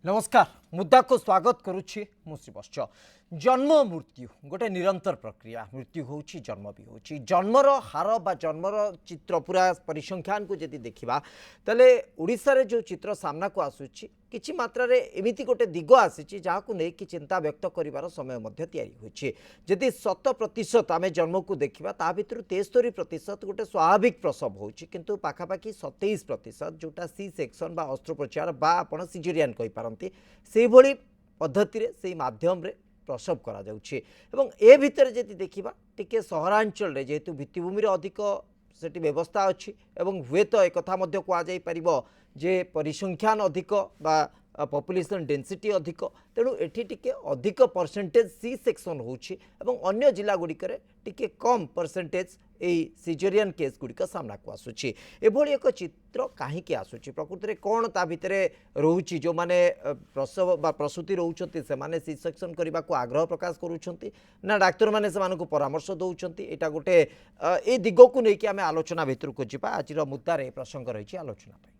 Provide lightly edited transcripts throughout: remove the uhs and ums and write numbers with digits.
नमस्कार मुद्दा को स्वागत करुच्ची मुश्रीवश्च जन्म मृत्यु गोटे निरंतर प्रक्रिया मृत्यु होची जन्म भी होची जन्मर हार बा जन्मर चित्र पूरा परिसंख्यान को जदि देखा तेले ओडिशा रे जो चित्र सामना को आसुची किछि मात्रा रे एमिति गोटे दिग आसी जहां नहीं कि चिंता व्यक्त करिवार समय मध्य तैयारी होची जदि 100% आमे जन्म को देखिबा ता भितर 73% गोटे स्वाभाविक प्रसव होची किंतु पाखापाखि 27% जोटा सी सेक्शन बा अस्त्रोपचार बा आपण सिजेरियन कहि पारंती सेही भली पद्धति रे सेही माध्यम रे प्रसव करा जाउछि एवं ए भितर जदि देखिबा टिके सहरांचल रे जेतु भित्तिभूमि रे अधिक सेठी व्यवस्था अच्छी एवं हुए तो एक कथा मध्य कह जाई परिबो जे परिसंख्यान अधिक बा पॉपुलेशन डेंसिटी अधिक तेणु एठी टिके अधिक परसेंटेज सी सेक्शन होछि एवं अन्य जिला गुड़िक टिके कम परसेंटेज एई सिजेरियन केस गुड़िक सामना को आसुछि एभली एक चित्र काहीकि आसुछि प्रकृति रे कोन ता भितरे रहउछि जो माने प्रसव बा प्रसूति रहउछंती से माने सी सेक्शन करबा को आग्रह प्रकाश करूछंती ना डाक्टर माने से मानको परामर्श दउछंती एटा गोटे ए दिगो को नै कि आमे आलोचना भितर को जिबा आजिर मुद्दा रे प्रसंग रहिछि आलोचना पय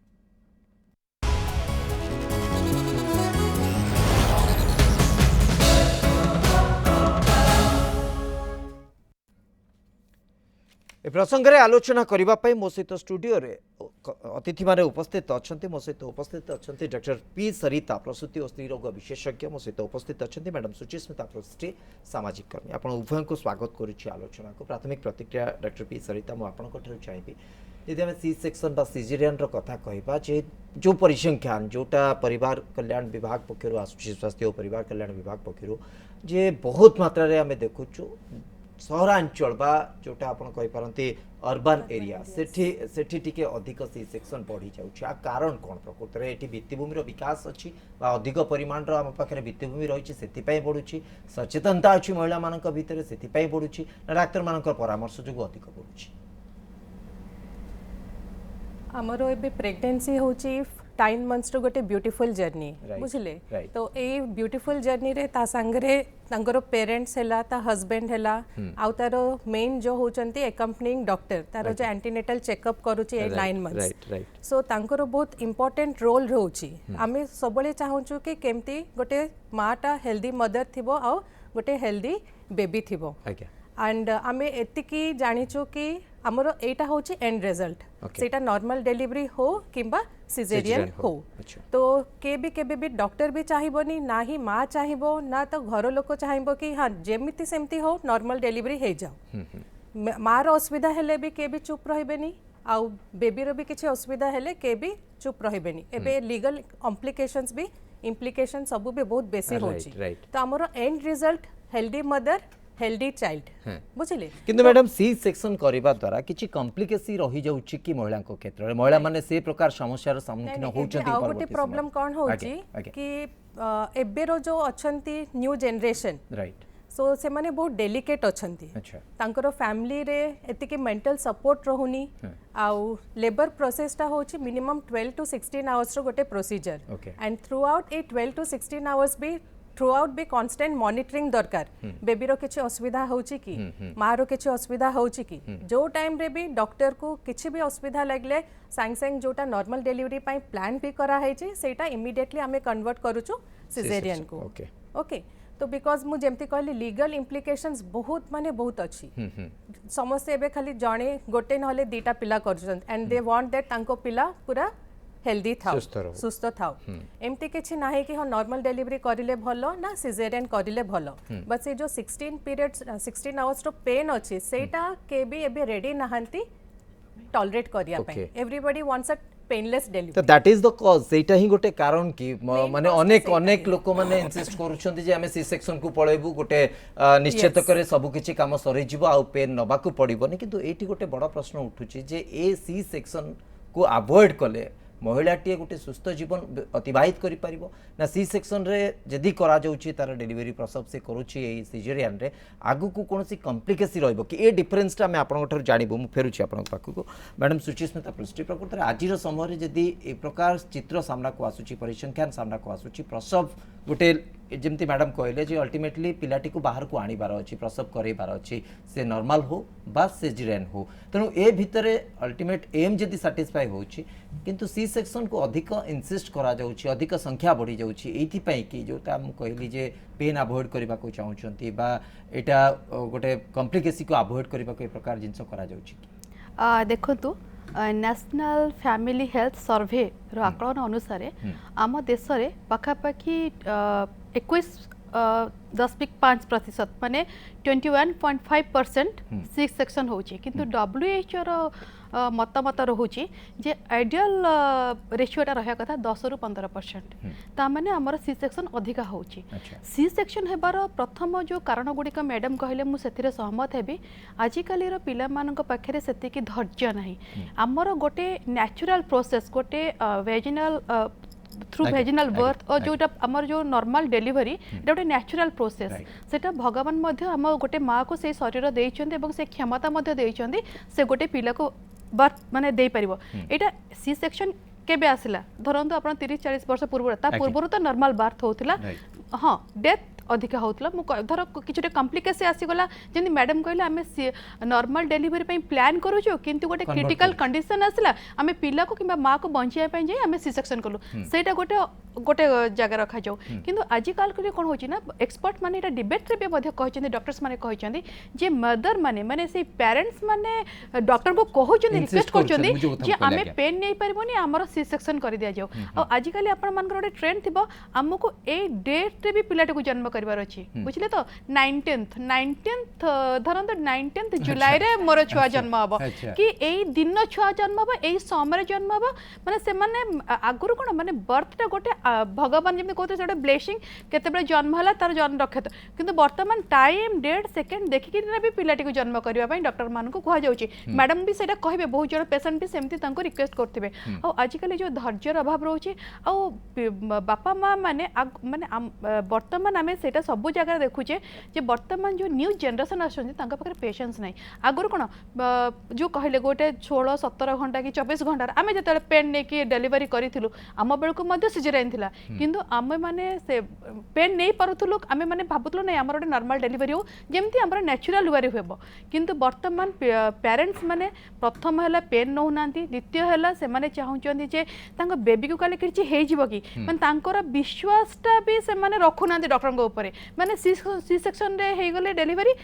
ए प्रसंग में आलोचना करने मो सहित स्टूडियो रे अतिथि माने उपस्थित अच्छा मो सहित उपस्थित अच्छा डॉक्टर पी सरिता प्रसूति और स्त्री रोग विशेषज्ञ मो सहित उपस्थित अच्छा मैडम सुचिस्मिता पृष्टि सामाजिक कर्मी आप उभय को स्वागत करुच्ची आलोचना को प्राथमिक प्रतिक्रिया डॉक्टर पी सरिता मुझे चाहिए यदि आम सी सेक्शन बा सिजेरियन कथा कहबा जे जो परिसंख्यान जोटा परिवार कल्याण विभाग पक्षर आसुची स्वास्थ्य और परिवार कल्याण विभाग पक्षर जे बहुत मात्रा रे आमे देखुचु सहरांचल बा जोटा आपण कहि पारंती अर्बन एरिया सेठी टिके अधिक सी सेक्शन बढ़ी जाउछि आ कारण कोन प्रकृति रे एठी भित्तिभूमि रो विकास अछि बा अधिक परिमाण रो हम पाखरे भित्तिभूमि रहिछि सेति पय बढ़ुछि सचेतनता अछि महिला मानक भितरे सेति पय बढ़ुछि ना डाक्टर मानक परामर्श जोगु अधिक बढ़ुछि हमरो एबे प्रेगनेंसी होची 9 मंथ्स रो गोटे ब्यूटीफुल जर्नी बुझले तो ए ब्यूटीफुल जर्नी रे ता संगरे तांकर पेरेंट्स हैला ता हस्बैंड हैला आउ तारो मेन जो होचंती एकम्पनिंग डॉक्टर तारो जो एंटीनेटल चेकअप करूची 9 मंथ्स सो तांकर बहुत इंपोर्टेंट रोल रहउची आमे सबले चाहूछु कि केमती गोटे माटा हेल्दी मदर थिबो आ गोटे हेल्दी बेबी थिबो एंड आमे एतिकी जानिछु कि हमरो एटा होची एंड रिजल्ट सेटा नॉर्मल डिलीवरी हो किंबा सिजेरियन हो तो केबे भी डॉक्टर भी चाहिबोनी ना ही माँ चाहिबो ना तो घर लोक चाहिबो कि हाँ जेमिति सेमती हो नॉर्मल डिलीवरी हे जाओ मार असुविधा हेले भी के भी चुप रहबेनी आउ बेबी रो भी किछि असुविधा हेले के भी चुप रहबेनी एबे लीगल कॉम्प्लिकेशंस भी इम्प्लिकेशन सब भी बहुत बेसी होची तो हमरो end result healthy mother healthy child बुझिले किंतु मैडम सी सेक्शन करबा द्वारा किछि कॉम्प्लिकेसी रहि जाउछि कि महिला को क्षेत्र रे महिला माने से प्रकार समस्या रो सम्मुखीन होउछंती आ गोटे प्रॉब्लम कोन होउछि कि एबे रो जो अछंती न्यू जनरेशन राइट सो से माने बहुत डेलिकेट अछंती तांकर फैमिली रे एतिके मेंटल सपोर्ट रहउनी आउ लेबर प्रोसेस ता होउछि मिनिमम 12 टू 16 आवर्स रो गोटे procedure and throughout a 12 to 16 hours भी थ्रू आउट भी कांस्टेंट मॉनिटरिंग दरकार बेबी रो किछि असुविधा होउछि कि माँ रो किछि असुविधा होउछि कि जो टाइम रे भी डॉक्टर को किछि भी असुविधा लागले सांग सांग जोटा नॉर्मल डिलीवरी पई प्लान भी करा है छी सेटा इमीडिएटली हमें कन्वर्ट करूछु सिजेरियन को ओके तो बिकॉज मु जेमती कहली लीगल इम्प्लिकेशंस बहुत माने बहुत अच्छी समस्या एबे खाली जणे गोटे नहले दीटा पिला करछन एंड दे वांट दैट तांको पिला पूरा हेल्दी था सुस्थ था एमती किछि नाही कि हम नॉर्मल डिलीवरी करिले भलो ना सिजेरियन करिले भलो बस ये जो 16 पीरियड्स 16 आवर्स रो पेन अछि सेटा के भी एबे रेडी नहंती टॉलरेट करिया पे everybody wants a painless delivery तो दैट इज द कॉज सेटा ही गोटे कारण कि माने अनेक लोक माने इंसिस्ट करूछंती जे हमें सी सेक्शन को पळेबू गोटे निश्चित करे सब किछि काम सरै जिवो आ पेन नबा को पड़िबोनी किंतु एठी गोटे बड़ प्रश्न उठुची जे ए सी सेक्शन को अवॉइड कले महिलाटी गोटे सुस्थ जीवन अतिवाहित करि परिबो ना सी सेक्शन रे जदी करा जाउची तार डिलीवरी प्रसव से करूची ए सिजेरियन रे आगु को कोनसी कॉम्प्लिकेसी रहइबो कि ए डिफरेंस ता मैं आपन ठर जानिबो मु फेरुची आपन पाखु को मैडम सुचिस्मिता पृष्टि प्रकृति आजिर समय रे जदी ए प्रकार चित्र सामना को आसुची परिसंख्यान सामना को आसुची प्रसव गोटे जमती मैडम कहले जे अल्टीमेटली पिलाटी को बाहर को आनीबार अच्छी प्रसव करार अच्छी से नॉर्मल हो बा सिजेरियन हो तेणु ए भितर अल्टीमेट एम जदि साटिस्फाई होची किंतु सी सेक्शन को अधिक इनसिस्ट करा जाउची अधिक संख्या बढ़ी जाउची एथि पई कि जोटा हम कहली जे पेन अवॉइड करबा को चाहउचंती बा एटा गोटे कॉम्प्लिकेसी को अवॉइड करबा को ए प्रकार जिंस करा जाउची देखंतु नेशनल फैमिली हेल्थ सर्वे रो आकलन अनुसार आम देश में पाखापाखि 21.5% माने 21.5% सी सेक्शन होची किंतु WHO रो मतामत रोचे जे आइडियल रेशियोटा रहा कथा 10 रु 15%। ता माने हमर सी सेक्शन अधिका होची। सी सेक्शन हेबार प्रथम जो कारण गुड़िक मैडम कहले मु सेथिरे सहमत हेबी। आजिकाली रो पिला मानक पाखरे सेतिकी धैर्य नाही। हमर गोटे नेचुरल प्रोसेस गोटे वेजिनल थ्रू वेजिनल बर्थ और जोटा आमर जो नॉर्मल डिलीवरी गोटे नेचुरल प्रोसेस सेटा भगवान मध्य आम गोटे माँ को से शरीर देइछन्ते एवं से क्षमता मध्य देइछन्ते से गोटे पिला को बर्थ माने दे परिबो। एटा सी सेक्शन केबे आसिला धरंतु आपण 30-40 वर्ष पूर्व ता पूर्व तो नॉर्मल बर्थ होतिला हां डेथ अधिका होतला धर किछटे कॉम्प्लिकेसी आसीगला जेंति मैडम कहले आमे नॉर्मल डिलीवरी पई प्लान करूछु किंतु गोटे क्रिटिकल कंडीशन आसिला आमे पिला को किबा माँ को बंचिया पई जे आमे सी सेक्शन करलु सेटा गोटे गोटे जगह रखा जाऊ किंतु आजिकाल के कोन होची ना एक्सपर्ट माने एटा डिबेट रे बे कहचंदी डॉक्टर्स माने कहचंदी जे मदर माने माने से पेरेंट्स माने डॉक्टर को कहचंदी रिक्वेस्ट करचंदी जे आमे पेन नै परबोनी हमर सी सेक्शन कर दिया जाऊ आ आजिकाली आपण मानकर गोटे ट्रेंड थिबो हमको ए डेट रे भी पिलाटे को जन्म करबार अछि बुझले तो 19th धरंत 19th जुलाई रे मोर छुआ जन्म हबो कि एई दिन छुआ जन्म हबो एई समय जन्म हबो माने से माने आगुरु कोन माने बर्थ टा गोटे भगवान जमी कहते से ब्लेसिंग केते जन्म है तार जन्म रखे किंतु वर्तमान टाइम डेट सेकेंड देखिक भी पिलाटी को जन्म करने डॉक्टर मान को कह जाउची मैडम भी सेटा कहबे बहुत जन पेशेंट भी सेमती तांको रिक्वेस्ट करथिबे आ आजिकल जो धैर्यर अभाव रोचे आ बापा माँ माने माने वर्तमान आमे सेटा सब जगह देखुचे जे वर्तमान जो न्यू जनरेशन आछन तांका पाखरे पेशेंस नाही आगुर कोन जो कहले गोटे 16-17 घंटा कि 24 घंटा आमे जते पेन ने कि डिलीवरी करिथिलु आम बेल को मध्य सिजराइन थिला किंतु आमे माने से पेन नहीं पारुथुलु आमे माने भाबुथुलु नै हमर गोटे नॉर्मल डिलीवरी हो जेमती हमर नेचुरल वे हेबो किंतु वर्तमान पेरेंट्स माने प्रथम हला पेन नौ नांती द्वितीय हला से माने चाहुचंदी जे तांको बेबी को काले किछि हेइ जिवो कि माने तांकर विश्वासटा भी से माने रखु नांती डॉक्टर को ऊपर माने सी सेक्शन रे हेइ गले डिलीवरी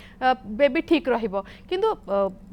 बेबी ठीक रहिबो किंतु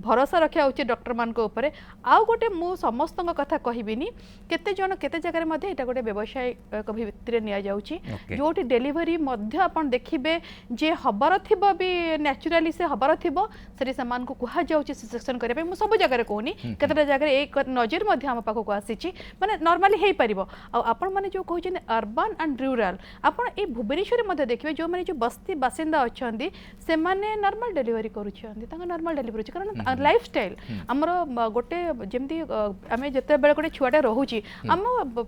भरोसा रखिया उचित डॉक्टर मान को ऊपर आ गोटे मु समस्त कथा कहिबिनी केते जण केते जगह रे मध्ये एटा गोटे व्यवसाय भितर नि जाउची जोटी डिलीवरी मध्य आपण देखिबे जे हबार थिबो भी नेचुरली से हबार थिबो सेरी समान को कुहा जाउची सी सेक्शन करे मु सब जगह रे कोनी केते जगह एक नजर मध्य हम पाखो को आसीची माने नॉर्मली हेइ परिबो आ आपण माने जो कहउछन अर्बन एंड रूरल आपण ए भुवनेश्वर मध्य देखिबे जो माने जो बस्ती बासिंदा अछंदी से माने नॉर्मल डिलीवरी करूछंदी तांगा नॉर्मल डिलीवरी कारण लाइफस्टाइल हमरो गोटे जेमती आमे जते बेले गोटे छुआटा रहूची हम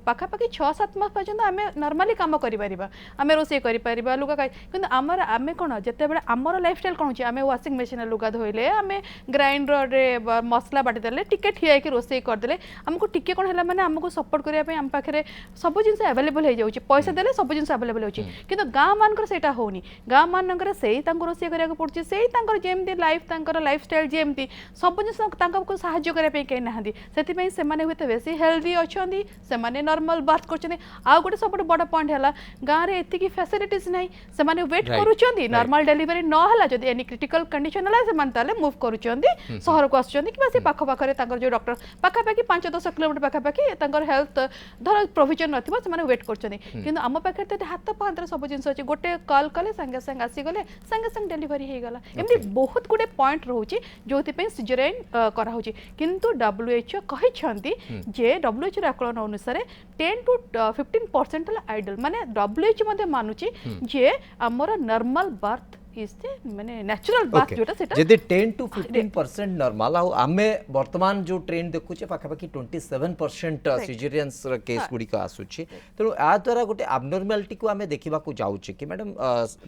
पाखा पाखी 6-7 मास पर्यंत आमे नॉर्मली काम करि परिबा आमे रोसे करि परिबा लुगा काई किंतु हमर आमे कोन जते बेले हमर लाइफस्टाइल कोन होची आमे वाशिंग मशीन लुगा धोइले आमे ग्राइंडर रे मसला बाटी देले टिके ठिया के रोसे कर देले हमको टिके कोन हला माने हमको सपोर्ट करिया पे हम पाखरे सब जिंस अवेलेबल हो जाउची पैसा देले सब जिंस अवेलेबल होची किंतु गां मानकर सेटा होनी गां मानकर सेही तांको रोसे करिया को पड़ची सेही तांकर जेमती लाइफ तांकर लाइफस्टाइल जेमती सब जिंस तांको सहाय्य करिया पे के नाहंदी सेति पई से माने होते बेसी हेल्दी अछंदी से माने नॉर्मल बात करछने आ गोटे सब बड़ पॉइंट हला गां रे एति की फैसिलिटीज नाही से माने वेट करूछंदी नॉर्मल डिलीवरी न हला जदी एनी क्रिटिकल कंडीशन हला से मान ताले मूव करूछंदी शहर को आछंदी कि बासी पाखो पाखरे तांकर जो डॉक्टर पाखा पाखी 5-10 किलोमीटर पाखा पाखी तांकर हेल्थ धर प्रोविजन नथिबो से माने वेट करछंदी किंतु हम पाखरे ते हाथ पांतर सब जिंस अछि गोटे कॉल कले संगे संगे आसी गले संगे संगे डिलीवरी हे गला एमती बहुत गुडे पॉइंट रहउची जोति पे सिजरेन करा होची किंतु WHO कहि छंती जे WHO आकलन अनुसार 10 to 15% आइडल माने WHO मध्ये मानुची जे हमर नॉर्मल बर्थ इज माने नेचुरल बर्थ जोटा सेटा जदि 10 to 15% नॉर्मल आ आमे वर्तमान जो ट्रेंड देखुचे पाखा पाखी 27% सिजेरियंस केस गुडी का आसुची तो आ द्वारा गोटे एब्नॉर्मलिटी को आमे देखिबा को जाउची कि मैडम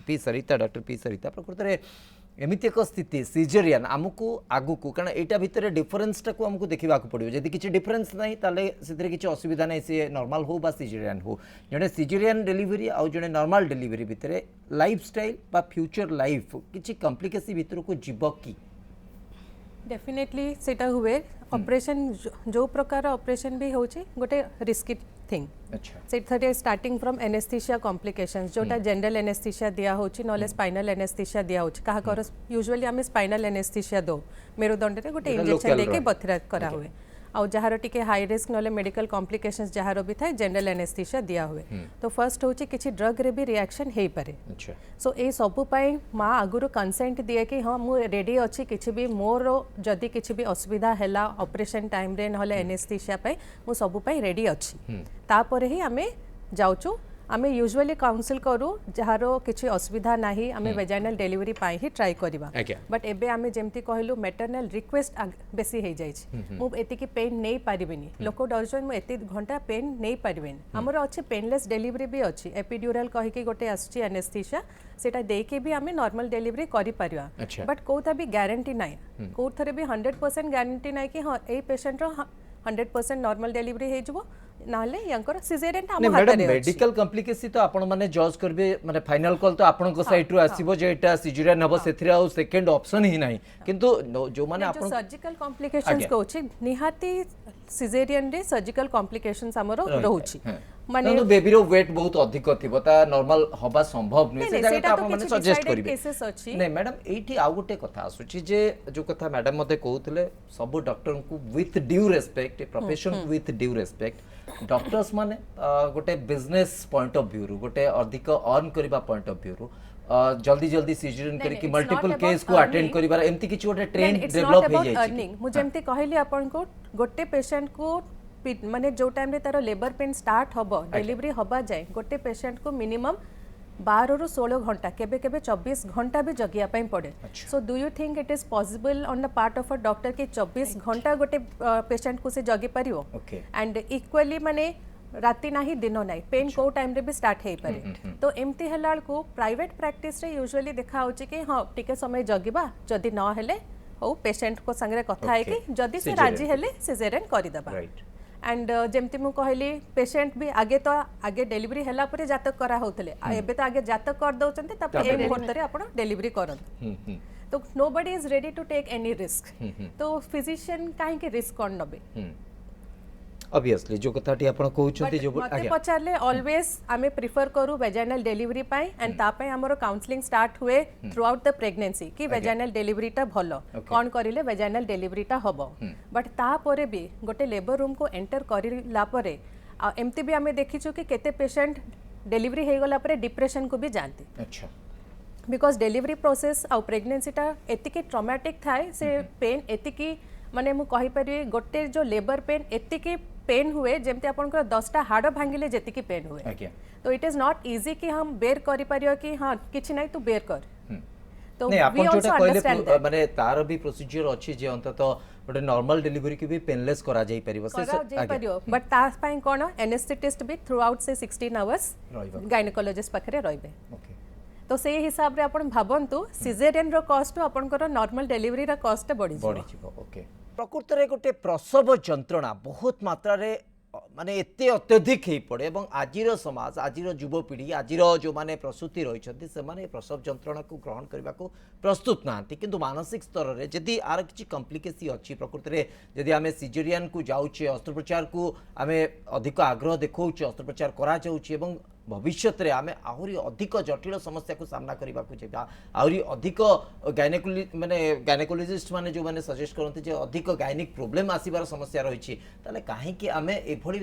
पी सरिता डॉक्टर पी सरिता प्रकृत रे एमती एक स्थिति सिजेरियन आमको आगुक कारण यहाँ भितर डिफरेन्सटा को आमको देखा पड़ो जदि किसी डिफरेन्स ना से किसी असुविधा ना सी नॉर्मल हो बा सिजेरियन हो जड़े सिजेरियन डिलीवरी आउ जड़े नॉर्मल डिलीवरी भितर लाइफस्टाइल बा फ्यूचर लाइफ किसी कॉम्प्लिकेसी भितर को जीव कि डेफिनेटली सेटा हुए ऑपरेशन जो प्रकार ऑपरेशन भी होची गोटे रिस्की थिंग अच्छा से स्टार्टिंग फ्रॉम एनेस्थीसिया कॉम्प्लिकेशंस जोटा जनरल एनेस्थीसिया दिया होची नॉले स्पाइनल एनेस्थीसिया दिया होची कहा कर यूजुअली आम स्पाइनल एनेस्थीसिया दो मेरुदंड रे गोटे इंजेक्शन देके बथरा करा हुए आउ जहार टिके हाई रिस्क नॉले मेडिकल कॉम्प्लिकेशंस जहार भी थाए जनरल एनेस्थीसिया दिया हुए तो फर्स्ट होची किछि ड्रग रे भी रिएक्शन हेई पारे अच्छा सो ए सबु पाई माँ आगुरु कंसेंट दिए कि हाँ मु रेडी अच्छी किछि भी मोर जदि किछि भी असुविधा हैला ऑपरेशन टाइम रे नहले एनेस्थीसिया पाई मु सबु पाई रेडी अच्छी तापर ही आमे जाउचु आमे यूजुअली काउंसिल करू जहारो किछि असुविधा नाही आमे वेजाइनल डिलीवरी पाई ही ट्राई करबा बट एबे आमे जेमती कहलु मैटरनल रिक्वेस्ट बेसी हे जाय छी मु एति की पेन नै पारिबिनी लोक डरजन मु एति घंटा पेन नै पारिबिनी हमर अछि पेनलेस डिलीवरी भी अछि एपिड्यूरल कहि कि गोटे आछि एनेस्थीसिया सेटा देके भी आमे नॉर्मल डिलीवरी करि परिबा बट कोथा भी गारंटी नै कोथरे भी 100% गारंटी नै कि हां ए पेशेंट रो 100% नॉर्मल डिलीवरी हे जबो नाले यांकर सिजेरियन ता हम हाथ रे मेडिकल कॉम्प्लिकेसी तो आपण माने जज करबे माने फाइनल कॉल तो आपण को साइड रु आसीबो जे एटा सिजेरियन हबो सेथिरा आ सेकंड ऑप्शन ही नाही किंतु जो माने आपण सर्जिकल कॉम्प्लिकेशंस को अछि निहाती सिजेरियन रे सर्जिकल कॉम्प्लिकेशंस हमरो रहउछि माने तो बेबी रो वेट बहुत अधिक थिबो ता नॉर्मल हबा संभव नै से जागा आपण माने सजेस्ट करिवे नै मैडम एठी आ गुटे कथा आसुछि जे जो कथा मैडम मते कहउतले सब डॉक्टर को with due respect profession with due respect doctors माने गोटे बिजनेस पॉइंट ऑफ व्यू रु गोटे अधिक अर्न करबा पॉइंट ऑफ व्यू रु जल्दी जल्दी सिजरियन करके मल्टीपल केस को अटेंड करिबार एम्ति किछि गोटे ट्रेंड डेवलप हो जाय छै मु जेमति कहली आपन को गोटे पेशेंट को माने जो टाइम रे तारो लेबर पेन स्टार्ट हबो डिलीवरी हबा जाय गोटे पेशेंट को मिनिमम 12 रु 16 घंटा केबे केबे 24 घंटा भी जगिया पई पड़े so do you think it is possible on the part of a doctor कि 24 घंटा गोटे पेशेंट को से जगी परियो एंड इक्वली माने राति नाही दिन नाही पेन को टाइम रे भी स्टार्ट हे पारे तो एमती हलाल को प्राइवेट प्रैक्टिस रे यूजुअली देखा होची कि हां टिके समय जगिबा जदी न हेले हो पेशेंट को संगे कथा है कि जदी से राजी हेले सिजेरियन करि दबा एंड जेमती मु कहली पेशेंट भी आगे तो आगे डिलीवरी हैला परे जातक करा होतले एबे तो आगे जातक कर दउचंते तब ए मुहूर्त रे आपण डिलीवरी करन तो nobody is ready to take any risk तो फिजिशियन काहे के रिस्क कोन नबे ऑब्वियसली जो कथाटी आपण कहउछथि जो आगे पचारले ऑलवेज आमे प्रिफर करू वेजाइनल डिलीवरी पाई एंड ता पय हमरो काउंसलिंग स्टार्ट हुए थ्रू आउट द प्रेगनेंसी कि वेजाइनल डिलीवरी टा भलो कोन करिले वेजाइनल डिलीवरी टा हबो बट ता परे भी गोटे लेबर रूम को एंटर करिला परे एमती भी आमे देखिछु कि केते पेशेंट डिलीवरी हे गला परे डिप्रेशन को भी जानती अच्छा बिकॉज डिलीवरी प्रोसेस आ प्रेगनेंसी टा एतिकी ट्रॉमेटिक थाए से पेन एतिकी माने मु कहि परि गोटे जो लेबर पेन एतिकी पेन हुए जेमते आपनकर 10टा हाड़ भांगिले जेतिकी पेन हुए तो इट इज नॉट इजी कि हम बेर करि परियो कि हां किछि नै तू बेर कर तो नहीं आपण जोटा कहले माने तार भी प्रोसीजर अछि जे अंतत गोटे नॉर्मल डिलीवरी की भी पेनलेस करा जाई परिबो से जाई परियो बट ता पई कोन एनेस्थेटिस्ट भी थ्रू आउट से 16 आवर्स गायनेकोलॉजिस्ट पाखरे रहबे ओके तो से हिसाब रे आपण भाबंतु सिजेरियन रो कॉस्ट आपनकर नॉर्मल डिलीवरी रा कॉस्ट बढ़ी जिवो ओके प्रकृत रे गोटे प्रसव जंत्रणा बहुत मात्रा रे माने एते अत्यधिक हे पड़े एवं आजिर समाज आजिर युवपीढ़ी आजिर जो माने प्रसूति रही से माने प्रसव जंत्रणा को ग्रहण करने को प्रस्तुत नहांती किंतु मानसिक स्तर में जदि आर किसी कॉम्प्लिकेसी अच्छी प्रकृत में जदि आम सिजेरियन को जाऊे अस्त्रोपचार को आम अधिक आग्रह देखौचे अस्त्रोपचार करा जाउछि एवं भविष्य में आम आहरी अधिक जटिल समस्या को सामना करने को आहरी अधिक गायनेकोलॉजिस्ट माने जो माने सजेस्ट करते जे अधिक गायनिक प्रोब्लेम आसबार समस्या रही कहीं आम एभली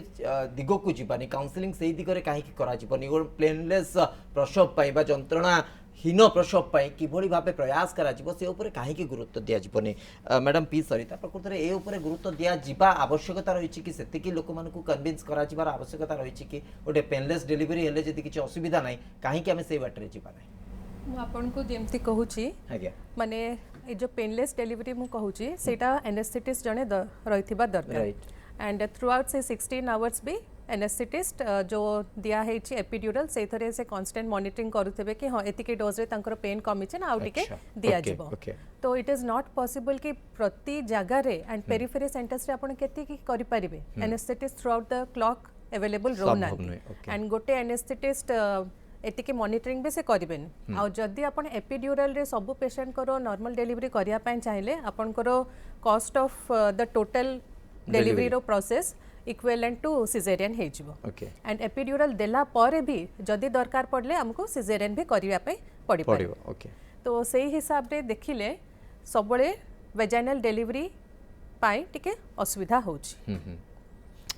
दिग को जीवानी काउंसलिंग से दिगरे कहीं करानी प्लेनलेस प्रसव पाई बा जंत्रणा हीन प्रसव पाई किभली भाबे प्रयास करा जिवो से ऊपर कहीं गुरुत्व दिया जीवनी मैडम पी सरिता प्रकृत में ए ऊपर गुरुत्व दिया जीवा आवश्यकता रही कि सेतिकी लोक मानकु कन्विंस करा जिबार आवश्यकता रही कि गोटे पेनलेस डिलीवरी हेले जदि किछि असुविधा नाही कहीं आमे से बाटरे जीवा नाही मु आपन को जेमती कहूची आज्ञा माने ए जो पेनलेस डिलीवरी मु कहूची सेटा एनेस्थेटिस्ट जने रहिथिबा दरकार एंड थ्रू आउट से 16 आवर्स भी एनेस्थेटिस्ट जो दिया है एपिड्यूरल से थरे से कांस्टेंट मॉनिटरिंग करूथे कि हाँ एतिके डोज रे तांकर पेन कमी छे ना आउ टिके दिया जिवो तो इट इज नॉट पॉसिबल कि प्रति जगह रे एंड पेरिफेरी सेंटर्स रे आपण केति की करि परिबे anaesthetist throughout the clock available रोना एंड गोटे एनेस्थेटिस्ट एतिके मॉनिटरिंग भी से करें आ जदि आपण एपिड्यूरल रे सब पेशेंट को नॉर्मल डिलीवरी करिया पय चाहिले आपण को cost of the total delivery रो प्रोसेस इक्विवेलेंट टू सिजेरियन हे जिवो एंड एपिड्यूरल देला परे भी जदि दरकार पड़ले हमको सिजेरियन भी करिया पय पड़िबो तो सेही हिसाब रे देखिले सबले वेजाइनल डिलीवरी पाई टिके असुविधा होची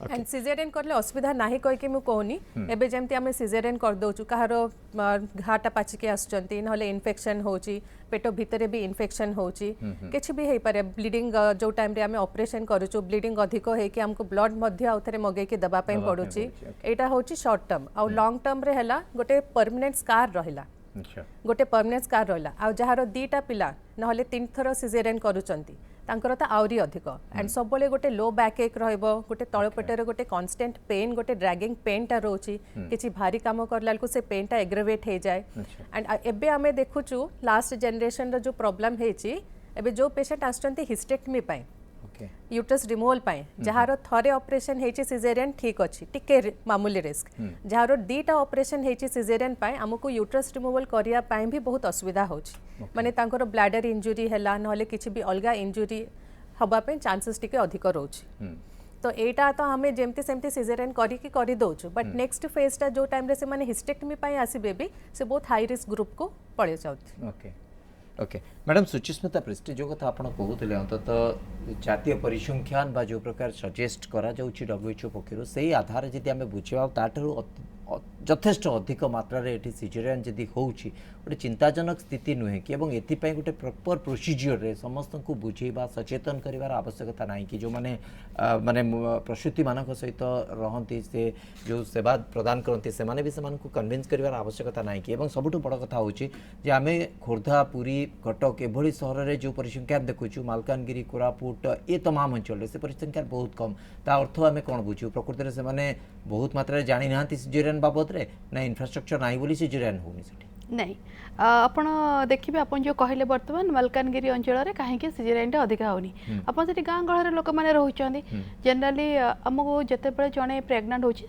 एंड सिजेरियन करले असुविधा नाही कहि के मु कहनी एबे जेमति हमें सिजेरियन कर दोचु कहारो घाटा पाची के आसचंती नहले इन्फेक्शन होची पेट भितरे भी इन्फेक्शन होची किछि भी हे पारे ब्लीडिंग जो टाइम रे हमें ऑपरेशन करूचु ब्लीडिंग अधिक हे कि हमको ब्लड मध्य आउथरे मगे के दबा पय पडुची एटा होची शॉर्ट टर्म आ लॉन्ग टर्म रे हला गोटे परमानेंट स्कार रहिला गोटे परमानेंट स्कार रहिला आ जहारो दीटा पिला नहले 3 थरो सिजेरियन करूचंती तांकर तो आउरी अधिक एंड सबले गोटे लो बैक एक रहइबो गोटे तळ पेटर गोटे कांस्टेंट पेन गोटे ड्रैगिंग पेन टा रोची किछि भारी काम करला को से पेन टा एग्रेवेट हे जाय एंड एबे हमें देखुचु लास्ट जनरेशन रो जो प्रॉब्लम हेची एबे जो पेशेंट आछंती हिस्टेक्टमी पाई यूट्रस रिमूवल पाए जहार थरे ऑपरेशन हेची सिजेरियन ठीक अच्छी टिके मामूली रिस्क जहार दीटा ऑपरेशन हेची सिजेरियन पाए हमको यूट्रस रिमूवल करिया पाए भी बहुत असुविधा होची माने तांकर ब्लैडर इंजुरी हैला नहले किछि भी अलगा इंजुरी हबा पे चांसेस टिके अधिक रोची तो एटा तो हमें जेमती सेमती सिजेरियन करी दोचु बट नेक्स्ट फेज टा जो टाइम रे से माने हिस्टेक्टमी पाए आसीबे भी से बहुत हाई रिस्क ग्रुप को पड़े जाउत ओके मैडम सुचिस्मिता पृष्टि जो कथा आपण कहूले अंततः जातीय परिसंख्यान बा जो प्रकार सजेस्ट करा जाउची डब्ल्यूएचओ पक्षरु सेही आधार जदि आमे बुझिबा ताठरु यथेष्ट अधिक मात्रा रे सिजेरियन जदि होउची गोटे चिंताजनक स्थिति नुहे कि एवं एथिपाई गोटे प्रॉपर प्रोसीजर रे समस्त को बुझेबा सचेतन करिवार आवश्यकता नाही कि जो माने माने प्रसूति मानक सहित रहंती से जो सेवा प्रदान करंती से माने भी से को कन्विंस करिवार आवश्यकता नाही कि एवं सबटु बड़ कथा होची जे आमे खोर्धा पुरी कटक एभली सहर रे जो परिसंख्यान देखुछु मालकानगिरी कोरापुट ए तमाम अंचल से परिसंख्यान बहुत कम ता अर्थ आमे कोन बुझु प्रकृति रे से माने बहुत मात्रा रे जानि नांती सिजेरियन बाबत रे ना इंफ्रास्ट्रक्चर नाही बोली सिजेरियन होनी सेठी नहीं आपण देखिए आपण जो कहले वर्तमान मलकानगिरी अंचल रे काहे के सिजेरियन अधिक होनी आपण सेठी गां गहर लोक माने रहउचंदी जनरली हमको जते बेले जने प्रेग्नेंट होची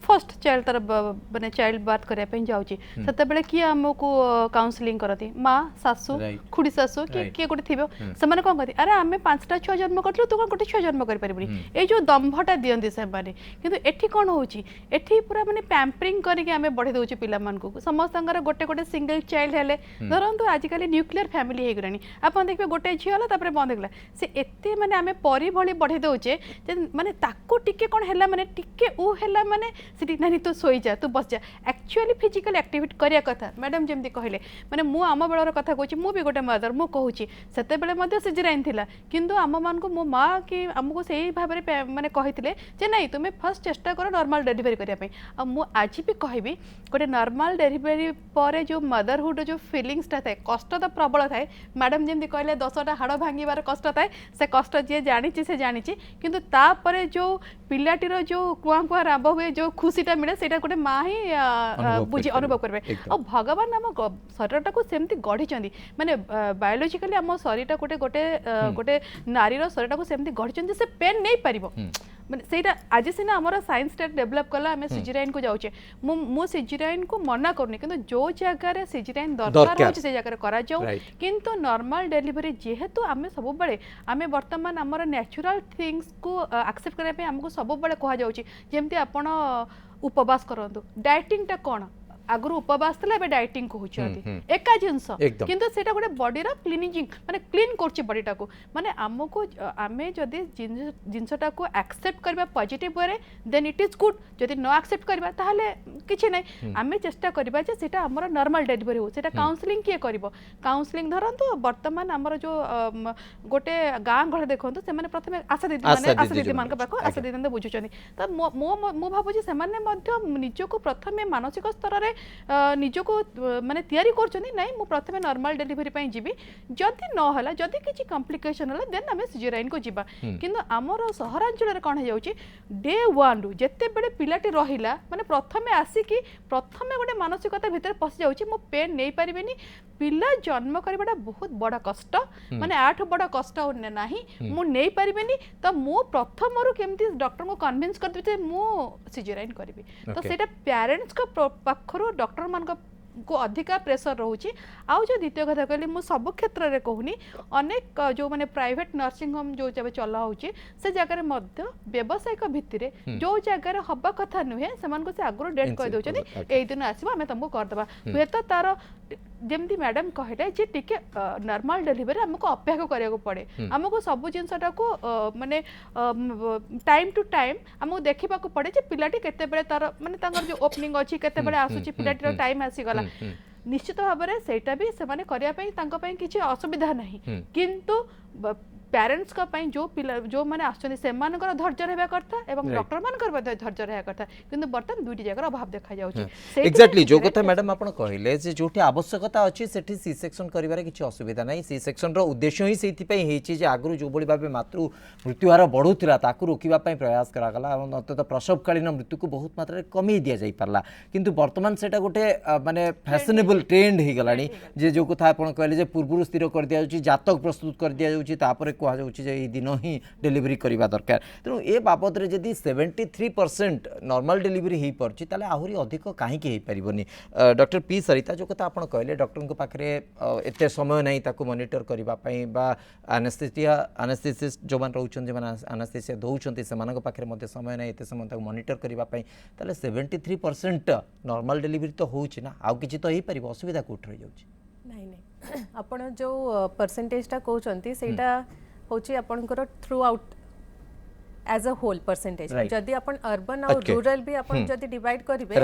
फर्स्ट चाइल्ड तर माने चाइल्ड बर्थ करिया पे जाउची सते बेले कि हमको काउंसलिंग करती माँ सासू खुड़ी सासू कि गोटे थी से कौन कहती अरे आम 5टा छुआ जन्म कर तू कौन गोटे छुआ जन्म कर ये जो दंभटा दियंती से किंतु एठी कौन होची एठी पूरा माने पैम्परिंग करके आम बढ़े दउची पिला मान को समस्त गोटे गोटे सिंगल चाइल्ड हेले धरंतु आजिकल न्यूक्लियर फैमिली हो गलानी आपन देखबे गोटे झियो होला तापर बंद गला से एते माने आम परी भली बढ़े दउचे माने ताको टिके कौन हैला माने टिके उ हैला माने सिटी नहीं तो सोई जा तू बस जा एक्चुअली फिजिकल एक्टिविटी करिया कथा मैडम जेमती कहले माने मु आम बेलर कथा कहूँ मु भी गोटे मदर मु कहूँ सेते बेले मध्य सिजेरियन थिला किंतु आम मान को मो माँ कि आमको सही भाव में माने कहिथिले जे नहीं तुमे फर्स्ट चेष्टा कर नॉर्मल डिलीवरी करिया पे आ मु आज भी कहबी गोटे नॉर्मल डिलीवरी पर जो मदरहुड जो फीलिंग्स ता थाए कष्ट तो प्रबल थाए मैडम जेमती कहले 10टा हाड़ भांगिबार कष्ट थाए से कष्ट जे जानिछि से जानिछि किंतु तापर जो पिलाटीर जो कुआ कुआ राब हुए जो खुशीटा मिले सेटा गोटे माँ ही बुझी अनुभव करेंगे और भगवान आम शरीरटा को सेमती गढ़ी माने बायोलोजिकली आम शरीरटा गोटे गोटे गोटे नारीर शरीरटा को सेमती गढ़ी से पेन नहीं पारिबो माने सेटा आज सीना आमर साइंस डेभलप कला आम सिजेरियन को जाऊे मु सिजेरियन को मना करनी किंतु जो जगह सिजेरियन दरकार होची से जगह करा जाऊ किंतु नॉर्मल डिलीवरी जेहेतु आम सब बेले आम वर्तमान आमर नेचुरल थिंग्स को एक्सेप्ट करने आमको सब बेले कह जाउची जेमती आपण उपवास करंतु डाइटिंग टा कोन आगुर उपवास था एबे डाइटिंग कहते एका जिनस किंतु सेटा गोटे बॉडीर क्लीनिंग माने क्लीन करछि बॉडीटा को माने हमको आमे जदी जिनसटा को एक्सेप्ट करबा positive way then it is good जदी नो एक्सेप्ट करबा ताहले किछि नै आमे चेष्टा करबा जे सेटा हमर नॉर्मल डिलीवरी हो सेटा काउंसलिंग किए करबो काउंसलिंग धरंतु वर्तमान हमर जो गोटे गां घर देखंतु से माने प्रथमे आशा दीदी मान के पाखो आशा दीदी बुझुचनी त मो भाबु जे से माने मध्य निजको प्रथमे मानसिक स्तर रे निजको माने तैयारी करछनी नाही मु प्रथमे नॉर्मल डिलीवरी पई जीबी जदि न हला जदि किछि कॉम्प्लिकेशन हला देन हमें सिजेरियन को जीबा किंतु हमर सहरांचल रे कोन हे जाउची डे 1 रु जत्ते बेडे पिलाटी रहिला माने प्रथमे आसी कि प्रथमे गोटे मानसिकता भितर पसि जाउची मो पेन नै परिबेनी पिला जन्म करबाटा बहुत बड़ा कष्ट माने 8 बड़ा कष्ट होने नाही मु नै परिबेनी तो मु प्रथम रु केमती डॉक्टर को कन्विंस कर देते मु सिजेरियन करबी तो सेटा पेरेंट्स को पखरो डॉक्टर मान को अधिका प्रेशर रोचे आउ जो द्वितीय कथा कहली मु सब क्षेत्र रे कहूनी अनेक जो माने प्राइवेट नर्सिंग होम जो जब चला होची से जगह मध्य व्यावसायिक भित्तिरे जो जगह हबा कथा नुहे समान को से आगरो डेट कह दोचनी एई दिन आसीबा हमें तुमको कर देबा हुए तो तार जेमती मैडम कहले जे टिके नॉर्मल डिलीवरी हमको अपेक्षा करिया को पड़े हमको सब जिनसटा को माने टाइम टू टाइम हमको देखिबा को पड़े जे पिलाटी केते बेले तार माने तांगर जो ओपनिंग अछि केते बेले आसुची पिलाटी रो टाइम आसी गला निश्चित भाव में सेटा भी से करिया पई तांको पई किछि असुविधा नहीं किंतु पेरेंट्स का पई जो पिला जो माने आछनी से मानकर धैर्य रहबा करता एवं डॉक्टर मानकर धैर्य रहबा करता किंतु बर्तन दुईटी जगह अभाव देखा जाउची एक्जेक्टली जो कथा मैडम आपण कहले जे जोठी आवश्यकता अछि सेठी सी सेक्शन करिवारे किछि असुविधा नाही सी सेक्शन रो उद्देश्य ही सेति पई हेछि जे आगरु जो बळी भाबे मातृ मृत्यु हार बढ़ुतिला ताकु रोकिबा पई प्रयास करा गला एवं अंतत प्रसवकालीन मृत्यु को बहुत मात्रा रे कमी दिया जाई परला किंतु वर्तमान सेटा गोटे माने फैशनेबल ट्रेंड ही गलानी जे जो कथा आपण कहले जे पूर्वरु स्थिर कर दिया जाउची जातक प्रस्तुत कर दिया जाउची तापर कहा जाउची जे ई दिन ही डिलीवरी करबा दरकार तेणु ए बाबद रे जदी 73% नॉर्मल डिलीवरी ही परची ताले आहुरी अधिक काहे के हे परिबनी डॉक्टर पी सरिता जो कथा आपण कहले डॉक्टर को पाखरे एते समय नाही ताको मॉनिटर करबा पई बा एनेस्थेसिस्ट जो मान रहउछन जे मान एनेस्थेसिया दउछन से मानक पाखरे मध्ये समय नाही एते समय ताको मॉनिटर करबा पई ताले 73% नॉर्मल डिलीवरी तो होउची ना आउ किछि तो हे परिबो असुविधा कोठ रह जाउची नहीं नहीं आपण जो परसेंटेज टा कहउचंती सेटा होची आपनकर throughout as a whole percentage जदि अपन अर्बन और रूरल भी अपन जदि डिवाइड करिवे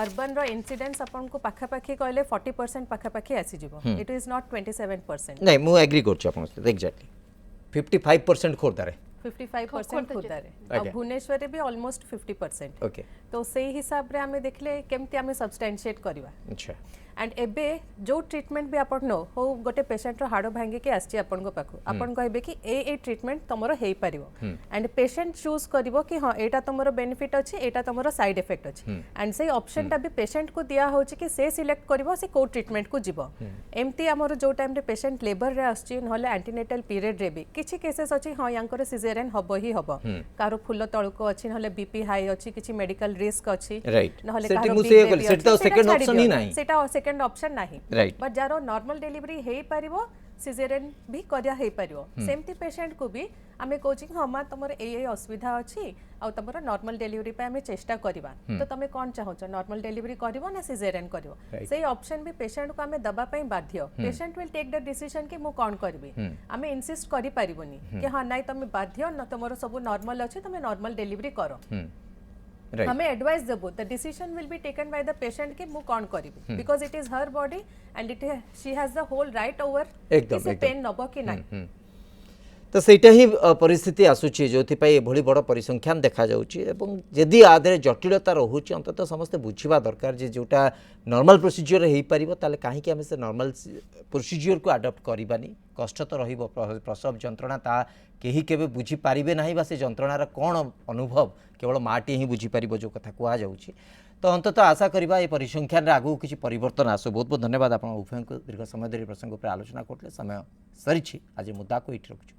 अर्बन रो इंसिडेंस अपन को पाखा पाखी कहले 40% पाखा पाखी आसी जिवो इट इज नॉट 27%। नहीं मु एग्री करछ अपन से एक्जेक्टली 55% खोरदारे 55% खुदारे और भुवनेश्वर भी ऑलमोस्ट 50%। ओके तो सही हिसाब रे हमें देखले केमती हमें सब्सटेंशिएट करवा। अच्छा एंड एबे जो ट्रीटमेंट भी आपण नो हो गोटे पेशेंट रो हाड़ भांगे के आसी आपण को पाखु आपण कहबे कि ए ट्रीटमेंट तमरो हेई परिवो एंड पेशेंट चूज करिवो कि हां एटा तमरो बेनिफिट अछि एटा तमरो साइड इफेक्ट अछि एंड से ऑप्शन टा भी पेशेंट को दिया होछि कि से सिलेक्ट करिवो से को ट्रीटमेंट को जिवो एमती हमरो जो टाइम रे पेशेंट लेबर रे आछि नहले एंटीनेटल पीरियड रे भी किछि केसेस अछि हां यांकर सिजेरियन हबो ही हबो कारो फुल्ल तळको अछि नहले बीपी हाई अछि किछि मेडिकल रिस्क अछि नहले कारो सेटा सेकंड ऑप्शन ही नाही सेटा सेकंड ऑप्शन नाही बट जारो नॉर्मल डिलीवरी हेई परिवो सिजेरियन भी करिया हेई परिवो सेमती पेशेंट को भी आमे कोचिंग हमा तमर ए असुविधा अछि आ तमर नॉर्मल डिलीवरी पे आमे चेष्टा करबा तो तमे कोन चाहौछ नॉर्मल डिलीवरी करबो ना सिजेरियन करबो सेही ऑप्शन भी पेशेंट को आमे दबा पई बाध्य patient will take the decision कि मु कोन करबी आमे इंसिस्ट करि परिबोनी कि हां नाइ तमे बाध्य न तमर सब नॉर्मल अछि तमे नॉर्मल डिलीवरी करो हमें एडवाइस देबो the decision will be taken by the patient कि मु कोन करबी because it is her body and it she has the whole right over एकदम पेन नबो कि नाही तो सेटा ही परिस्थिति आसुची जो एभली बड़ परिसंख्यान देखा जाउची एवं जदि आधे जटिलता रोचे अंततः समस्ते बुझा दरकार जे जोटा नॉर्मल प्रोसीजर हो पार ताले कहीं आम से नॉर्मल प्रोसीजर को आडप्ट करवानी कष्ट तो रहिबो प्रसव जंत्रणा ता केही केबे बुझी पारिबे नाही बा से जंत्रणार कौन अनुभव केवल माटी ही बुझी पारिबो जो कथा कुआ जाउची तो अंततः आशा करिबा ए परिसंख्यान रे आगु किछि परिवर्तन आसो। बहुत बहुत धन्यवाद आपण उभय को दीर्घ समय धरि प्रसंग पर आलोचना करले समय सरीछि आज मुद्दा को इठ रखछु।